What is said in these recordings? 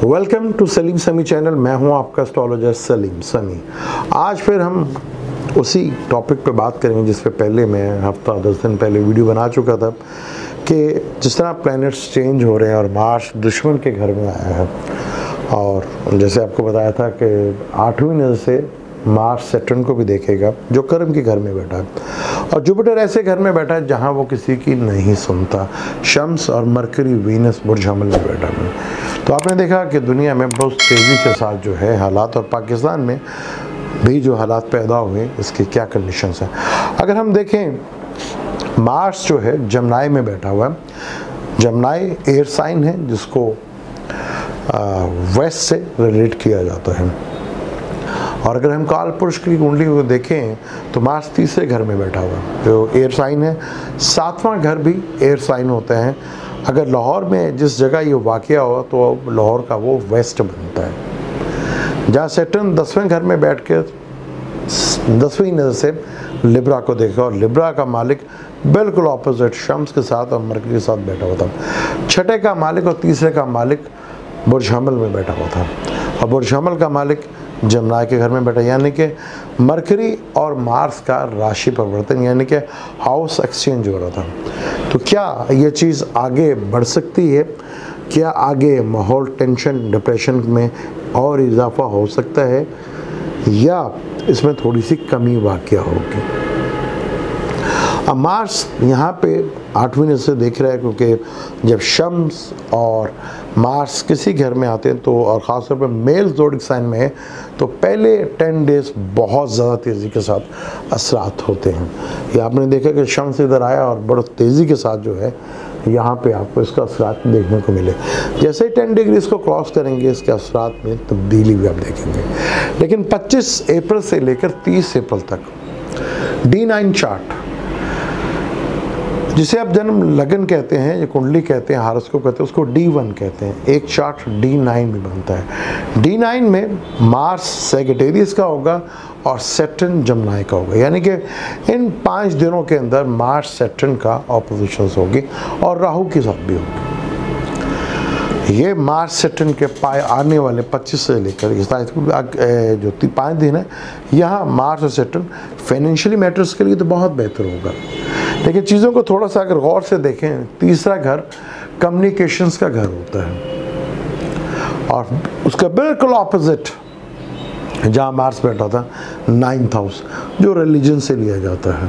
Welcome to Salim समी channel. मैं हूं आपका एस्ट्रोलॉजर सलीम समी। आज फिर हम उसी टॉपिक पे बात करेंगे जिस पे पहले मैं हफ्ता 10 दिन पहले वीडियो बना चुका था कि जिस तरह प्लैनेट्स चेंज हो रहे हैं और मार्स दुश्मन के घर में आया है। और जैसे आपको बताया था कि 8वीं नज़र से मार्स सैटर्न को भी देखेगा जो कर्म के घर में बैठा है, और जुपिटर ऐसे घर में बैठा है जहां वो किसी की नहीं सुनता। शम्स और मरकरी वीनस बुर्ज हमल में बैठा है। तो आपने देखा कि दुनिया में बहुत तेज़ी के साथ जो है हालात, और पाकिस्तान में भी जो हालात पैदा हुए इसके क्या कंडीशंस हैं। अगर हम देखें, मार्स जो है जमनाई में बैठा हुआ है। जमनाई एयर साइन है जिसको वेस्ट से रिलेट किया जाता है। और अगर हम काल पुरुष की कुंडली को देखें तो मार्स तीसरे घर में बैठा हुआ है जो एयर साइन है। 7वां घर भी एयर साइन होते हैं। अगर लाहौर में जिस जगह ये वाक़या हो तो लाहौर का वो वेस्ट बनता है। जहाँ सैटर्न 10वें घर में बैठ के 10वीं नज़र से लिब्रा को देखा, और लिब्रा का मालिक बिल्कुल ऑपोजिट शम्स के साथ और मरकरी के साथ बैठा हुआ था। छठे का मालिक और तीसरे का मालिक बुर्ज हमल में बैठा हुआ था, और बुर्ज हमल का मालिक जमनाई के घर में बैठा, यानी कि मरकरी और मार्स का राशि परिवर्तन यानी कि हाउस एक्सचेंज हो रहा था। तो क्या ये चीज़ आगे बढ़ सकती है? क्या आगे माहौल टेंशन डिप्रेशन में और इजाफा हो सकता है, या इसमें थोड़ी सी कमी वाक़या होगी? अब मार्स यहाँ पे 8वीं नज़र से देख रहा है, क्योंकि जब शम्स और मार्स किसी घर में आते हैं तो, और ख़ासतौर पर मेल ज़ोडिक साइन में है, तो पहले 10 डेज़ बहुत ज़्यादा तेज़ी के साथ असरात होते हैं। ये आपने देखा कि शम्स इधर आया और बड़ी तेज़ी के साथ जो है यहाँ पे आपको इसका असरात देखने को मिले। जैसे ही 10 डिग्री इसको क्रॉस करेंगे इसके असरात में तब्दीली भी आप देखेंगे। लेकिन 25 अप्रैल से लेकर 30 अप्रैल तक D9 चार्ट, जिसे आप जन्म लगन कहते हैं या कुंडली कहते हैं, हारोस्कोप कहते हैं, उसको D1 कहते हैं। एक चार्ट D9 भी बनता है। D9 में मार्स सैजिटेरियस का होगा और सैटर्न जमनाई का होगा, यानी कि इन 5 दिनों के अंदर मार्स सैटर्न का ऑपोजिशंस होगी और राहु के साथ भी होगी। ये मार्स सैटर्न के आने वाले 25 से लेकर इस जो 5 दिन है, यहाँ मार्स और सैटर्न फाइनेंशियली मैटर्स के लिए तो बहुत बेहतर होगा। लेकिन चीज़ों को थोड़ा सा अगर गौर से देखें, तीसरा घर कम्युनिकेशंस का घर होता है, और उसका बिल्कुल ऑपोजिट जहाँ मार्स बैठा था 9th हाउस, जो रिलीजन से लिया जाता है।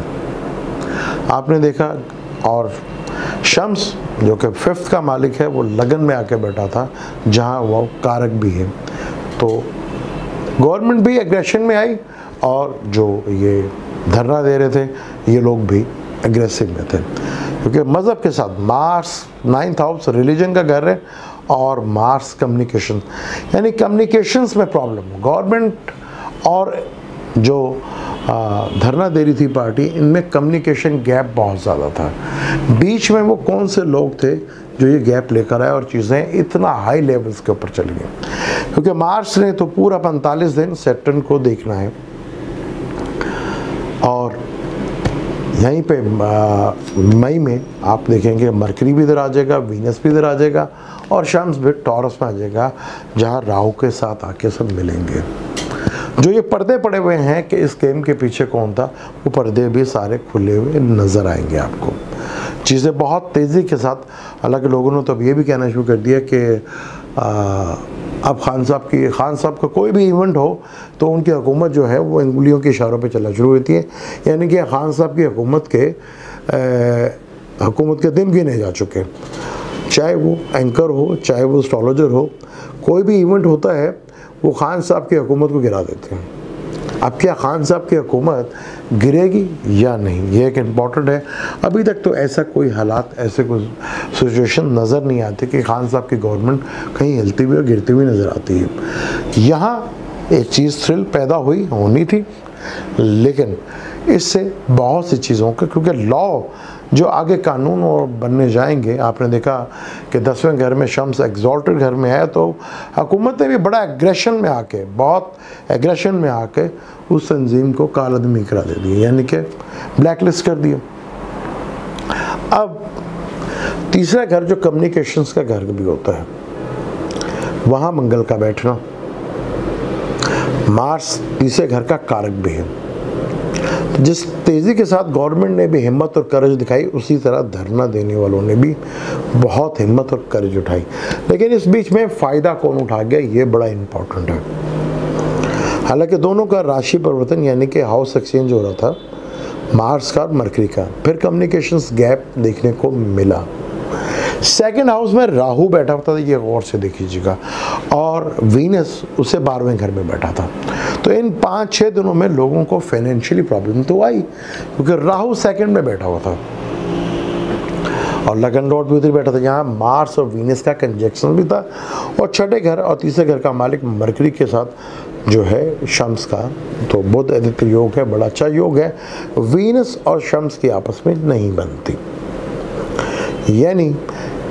आपने देखा, और शम्स जो कि 5th का मालिक है वो लगन में आके बैठा था जहाँ वो कारक भी है। तो गवर्नमेंट भी एग्रेशन में आई, और जो ये धरना दे रहे थे ये लोग भी एग्रेसिव में थे, क्योंकि मज़हब के साथ मार्स 9th हाउस रिलीजन का घर है, और मार्स कम्युनिकेशन यानी कम्युनिकेशंस में प्रॉब्लम। गवर्नमेंट और जो धरना दे रही थी पार्टी, इनमें कम्युनिकेशन गैप बहुत ज़्यादा था। बीच में वो कौन से लोग थे जो ये गैप लेकर आए और चीज़ें इतना हाई लेवल्स के ऊपर चली गई, क्योंकि मार्स ने तो पूरा 45 दिन सैटर्न को देखना है। और यहीं पे मई में आप देखेंगे मरकरी भी इधर आ जाएगा, वीनस भी इधर आ जाएगा, और शम्स भी टॉरस में आ जाएगा जहाँ राहु के साथ आके सब मिलेंगे। जो ये पर्दे पड़े हुए हैं कि इस गेम के पीछे कौन था, वो पर्दे भी सारे खुले हुए नज़र आएंगे आपको। चीज़ें बहुत तेज़ी के साथ, हालांकि लोगों ने तो अब ये भी कहना शुरू कर दिया कि अब खान साहब का कोई भी इवेंट हो तो उनकी हुकूमत जो है वो उंगलियों के इशारों पे चलना शुरू होती है, यानी कि खान साहब की हुकूमत के दिन गिने जा चुके। चाहे वो एंकर हो, चाहे वो एस्ट्रोलॉजर हो, कोई भी इवेंट होता है वो खान साहब की हुकूमत को गिरा देते हैं। अब क्या खान साहब की हुकूमत गिरेगी या नहीं, ये एक इम्पॉर्टेंट है। अभी तक तो ऐसा कोई हालात, ऐसे कोई सिचुएशन नज़र नहीं आती कि खान साहब की गवर्नमेंट कहीं हिलती हुई और गिरती हुई नज़र आती है। यहाँ एक चीज़ थ्रिल पैदा होनी थी, लेकिन इससे बहुत सी चीज़ों का, क्योंकि लॉ जो आगे कानून और बनने जाएंगे, आपने देखा कि 10वें घर में शम्स एग्जॉल्टेड घर में है, तो हुकूमत ने भी बड़ा एग्रेशन में आके, बहुत एग्रेशन में आके उस तंजीम को कालादमी करा दे दिया, यानी कि ब्लैक लिस्ट कर दिया। अब तीसरा घर जो कम्युनिकेशंस का घर भी होता है, वहाँ मंगल का बैठना, मार्स तीसरे घर का कारक भी है। तो जिस तेज़ी के साथ गवर्नमेंट ने भी हिम्मत और करज दिखाई, उसी तरह धरना देने वालों ने भी बहुत हिम्मत और करज उठाई। लेकिन इस बीच में फ़ायदा कौन उठा गया, ये बड़ा इम्पोर्टेंट है। हालांकि दोनों का राशि परिवर्तन यानी कि हाउस एक्सचेंज हो रहा था, मार्स का और मरकरी का। फिर कम्युनिकेशंस गैप देखने को मिला। सेकंड हाउस में राहु बैठा होता था, ये गौर से देखिएगा, और वीनस उसे 12वें घर में बैठा था। तो इन 5-6 दिनों में लोगों को फाइनेंशियली प्रॉब्लम तो आई, क्योंकि राहु सेकंड में बैठा हुआ था और लगन लॉर्ड भी उधर बैठा था। यहाँ मार्स और वीनस का कंजक्शन भी था, और छठे घर और तीसरे घर का मालिक मरकरी के साथ जो है शम्स का, तो बुध आदित्य योग है, बड़ा अच्छा योग है। वीनस और शम्स की आपस में नहीं बनती, यानी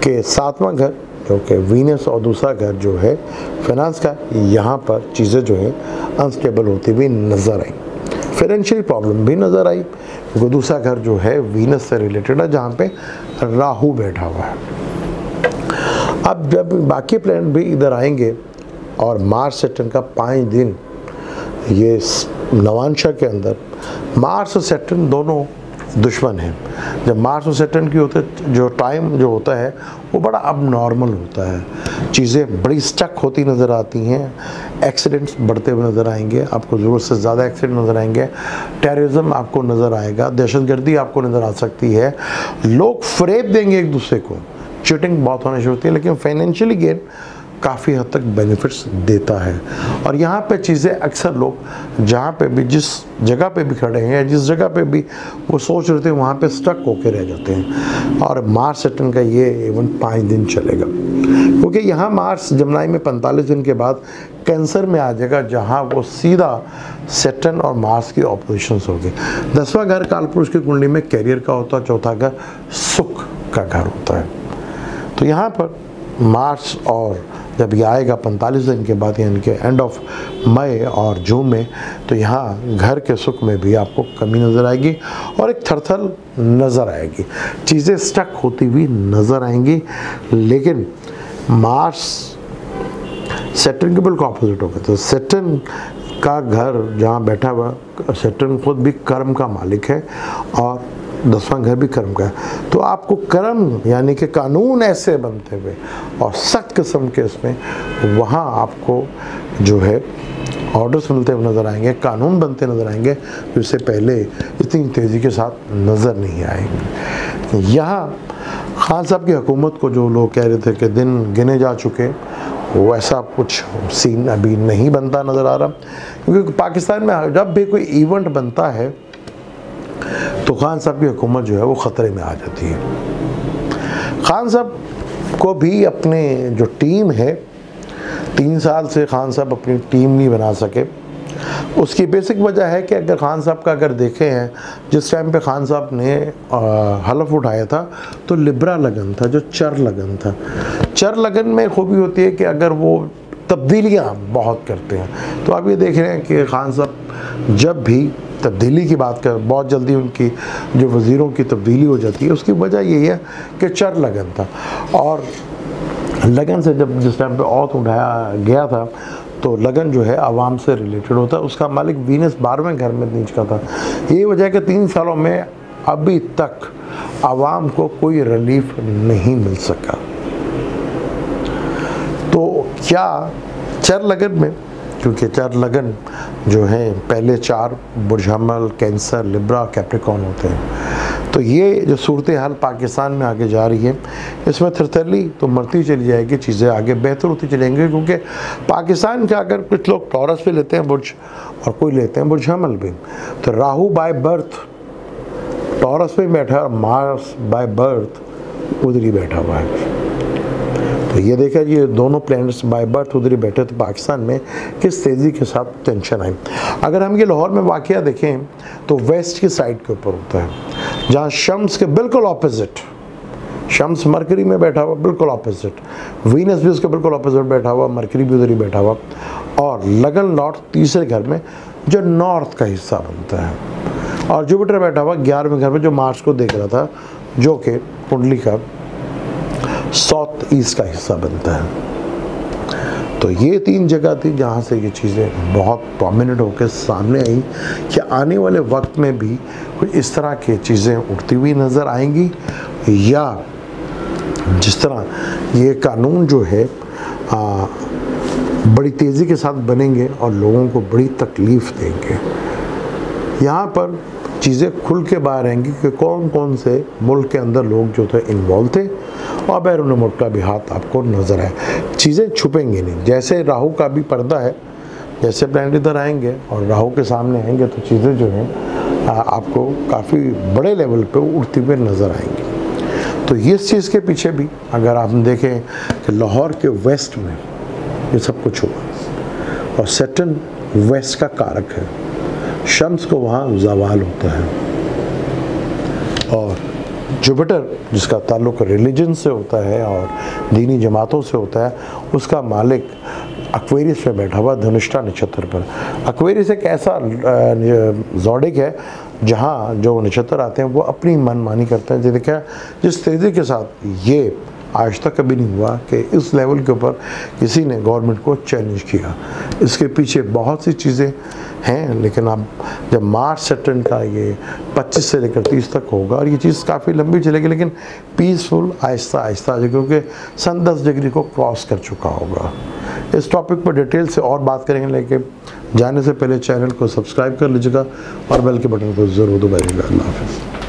कि 7वां घर जो कि वीनस और दूसरा घर जो है फाइनेंस का, यहाँ पर चीज़ें जो है अनस्टेबल होती हुई नज़र आई। फाइनेंशियल प्रॉब्लम भी नज़र आई, क्योंकि दूसरा घर जो है वीनस से रिलेटेड है, जहाँ पे राहु बैठा हुआ है। अब जब बाकी प्लैनेट भी इधर आएंगे और मार्स सैटर्न का 5 दिन ये नवांशा के अंदर, मार्स और सैटर्न दोनों दुश्मन हैं। जब मार्स और सैटर्न की होते जो टाइम जो होता है वो बड़ा अब नॉर्मल होता है, चीज़ें बड़ी स्टक होती नज़र आती हैं, एक्सीडेंट्स बढ़ते हुए नज़र आएंगे, आपको ज़रूरत से ज़्यादा एक्सीडेंट नज़र आएंगे, टेररिज्म आपको नज़र आएगा, दहशतगर्दी आपको नज़र आ सकती है, लोग फ़रेब देंगे एक दूसरे को, चीटिंग बहुत होने शुरू होती है। लेकिन फाइनेंशियली गेन काफ़ी हद तक बेनिफिट्स देता है। और यहाँ पे चीज़ें अक्सर लोग जहाँ पे भी, जिस जगह पे भी खड़े हैं, जिस जगह पे भी वो सोच रहे थे, वहाँ पे स्टक होके रह जाते हैं। और मार्स सैटर्न का ये इवेंट 5 दिन चलेगा, क्योंकि यहाँ मार्स जमनाई में 45 दिन के बाद कैंसर में आ जाएगा, जहाँ वो सीधा सैटर्न और मार्स की ऑपोजिशंस होगी। 10वां घर कालपुरुष की कुंडली में कैरियर का होता है, चौथा घर सुख का घर होता है। तो यहाँ पर मार्च और जब ये आएगा 45 दिन के बाद, यानी कि एंड ऑफ मई और जून में, तो यहाँ घर के सुख में भी आपको कमी नज़र आएगी और एक थरथल नज़र आएगी, चीज़ें स्टक होती हुई नज़र आएंगी। लेकिन मार्स सैटर्न के बिल्कुल ऑपोजिट होगा। तो सैटर्न का घर जहाँ बैठा हुआ, सैटर्न खुद भी कर्म का मालिक है और 10वां घर भी कर्म का है। तो आपको कर्म यानी कि कानून ऐसे बनते हुए और सख्त किस्म के इसमें वहाँ आपको जो है ऑर्डर्स मिलते हुए नज़र आएंगे, कानून बनते नज़र आएंगे, जो इससे पहले इतनी तेज़ी के साथ नज़र नहीं आएंगे। यहाँ खान साहब की हुकूमत को जो लोग कह रहे थे कि दिन गिने जा चुके, वैसा कुछ सीन अभी नहीं बनता नज़र आ रहा, क्योंकि पाकिस्तान में जब भी कोई इवेंट बनता है तो खान साहब की हुकूमत जो है वो ख़तरे में आ जाती है। खान साहब को भी अपने जो टीम है, 3 साल से खान साहब अपनी टीम नहीं बना सके। उसकी बेसिक वजह है कि अगर खान साहब का अगर देखें हैं, जिस टाइम पे खान साहब ने हलफ उठाया था तो लिब्रा लगन था, जो चर लगन था। चर लगन में खूबी होती है कि अगर वो तब्दीलियाँ बहुत करते हैं। तो आप ये देख रहे हैं कि खान साहब जब भी तब्दीली की बात कर, बहुत जल्दी उनकी जो वज़ीरों की तब्दीली हो जाती है। उसकी वजह यही है कि चर लगन था, और लगन से जब जिस टाइम पे औत उठाया गया था तो लगन जो है आवाम से रिलेटेड होता है। उसका मालिक वीनस 12वें घर में नीच का था। यही वजह है कि 3 सालों में अभी तक आवाम को कोई रिलीफ नहीं मिल सका। तो क्या चर लगन में, क्योंकि चर लगन जो है पहले 4 बुर्ज हमल, कैंसर, लिब्रा, कैप्रिकॉर्न होते हैं। तो ये जो सूरत हाल पाकिस्तान में आगे जा रही है, इसमें थरथरली तो मरती चली जाएगी, चीज़ें आगे बेहतर होती चलेंगी। क्योंकि पाकिस्तान का अगर कुछ लोग टॉरस पे लेते हैं बुर्ज और कोई लेते हैं बुर्ज हमल भी, तो राहु बाय बर्थ टॉरस पे बैठा है और मार्स बाय बर्थ उधर ही बैठा हुआ है। तो ये देखा ये दोनों प्लैनेट्स बाय बर्थ उधर ही बैठे, तो पाकिस्तान में किस तेज़ी के साथ टेंशन आई। अगर हम ये लाहौर में वाक़या देखें तो वेस्ट की साइड के ऊपर होता है, जहाँ शम्स के बिल्कुल ऑपोजिट, शम्स मरकरी में बैठा हुआ बिल्कुल ऑपोजिट, वीनस भी उसके बिल्कुल ऑपोजिट बैठा हुआ, मरकरी भी उधर ही बैठा हुआ, और लगन लॉर्ड तीसरे घर में जो नॉर्थ का हिस्सा बनता है, और जुपिटर बैठा हुआ 11वें घर में जो मार्स को देख रहा था, जो कि कुंडली का साउथ ईस्ट का हिस्सा बनता है। तो ये 3 जगह थी जहाँ से ये चीज़ें बहुत प्रोमिनेंट होकर सामने आई कि आने वाले वक्त में भी कुछ इस तरह की चीज़ें उठती हुई नज़र आएंगी, या जिस तरह ये कानून जो है बड़ी तेज़ी के साथ बनेंगे और लोगों को बड़ी तकलीफ़ देंगे। यहाँ पर चीज़ें खुल के बाहर आएंगी कि कौन कौन से मुल्क के अंदर लोग जो थे इन्वॉल्व थे, और बैरून मुल्क का भी हाथ आपको नज़र आए। चीज़ें छुपेंगी नहीं, जैसे राहु का भी पर्दा है, जैसे प्लैनेट इधर आएंगे और राहु के सामने आएंगे तो चीज़ें जो हैं आपको काफ़ी बड़े लेवल पे उठती हुई नज़र आएंगी। तो इस चीज़ के पीछे भी अगर आप देखें कि लाहौर के वेस्ट में ये सब कुछ हुआ, और सैटर्न वेस्ट का कारक है, शम्स को वहाँ ज़वाल होता है, और जुपिटर जिसका ताल्लुक़ रिलीजन से होता है और दीनी जमातों से होता है, उसका मालिक एक्वेरियस में बैठा हुआ धनुष्टा नक्षत्र पर। एक्वेरियस एक ऐसा ज़ोडिक है जहाँ जो नक्षत्र आते हैं वो अपनी मनमानी करते हैं। देखा जिस तेज़ी के साथ ये आज तक कभी नहीं हुआ कि इस लेवल के ऊपर किसी ने गवर्नमेंट को चैलेंज किया। इसके पीछे बहुत सी चीज़ें हैं, लेकिन अब जब मार्च सैटर्न का ये 25 से लेकर 30 तक होगा और ये चीज़ काफ़ी लंबी चलेगी, लेकिन पीसफुल आहिस्ता आहिस्ता, क्योंकि सन 10 डिग्री को क्रॉस कर चुका होगा। इस टॉपिक पर डिटेल से और बात करेंगे, लेकिन जाने से पहले चैनल को सब्सक्राइब कर लीजिएगा और बेल के बटन को ज़रूर दबाइएगा। अल्लाह हाफ़िज़।